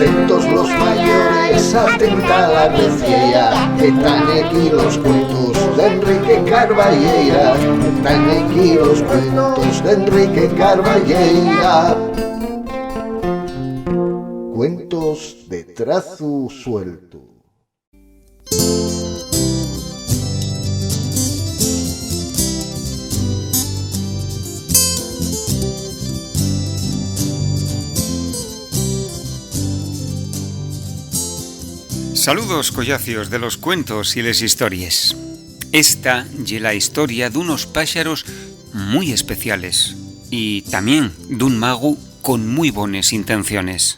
Atentos los mayores, atenta la audiencia, que están aquí los cuentos de Enrique Carballeira. Están aquí los cuentos de Enrique Carballeira. Cuentos de trazo suelto. Saludos, collacios de los cuentos y les historias. Esta ye la historia d'unos páxaros muy especiales y también d'un magu con muy bones intenciones.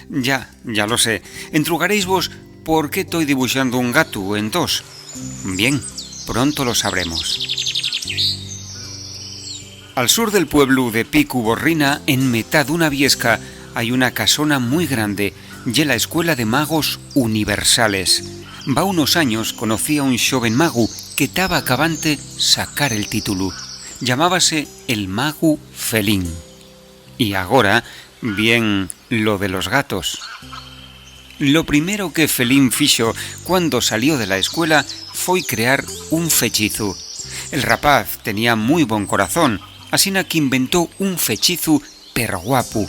Ya lo sé, entrugaréis vos por qué estoy dibujando un gato en dos. Bien, pronto lo sabremos. Al sur del pueblo de Picu Borrina, en metá d'una viesca, hay una casona muy grande, y la Escuela de Magos Universales. Va unos años conocí a un joven magu que estaba acabante sacar el título. Llamábase el magu Felín. Y agora, bien lo de los gatos. Lo primero que Felín fixo cuando salió de la escuela foi crear un fechizu. El rapaz tenía muy bon corazón, asina que inventó un fechizu perguapu.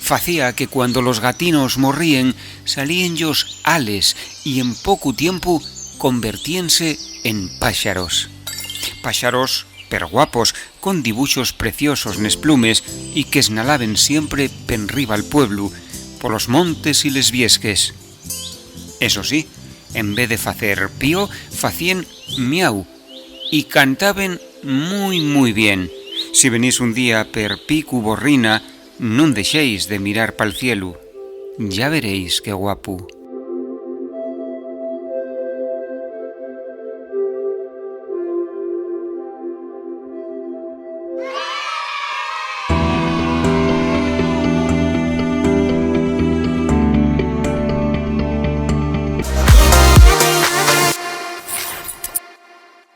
Facía que cuando los gatinos morrían salían ellos ales y en poco tiempo convertíanse en páxaros. Páxaros perguapos con dibuixos preciosos nes plumes y que esnalaben siempre penriba al pueblo, por los montes y les viesques. Eso sí, en vez de facer pío, facían miau y cantaben muy bien. Si venís un día per Picu Borrina, non deixéis de mirar pa'l cielo. Ya veréis qué guapo.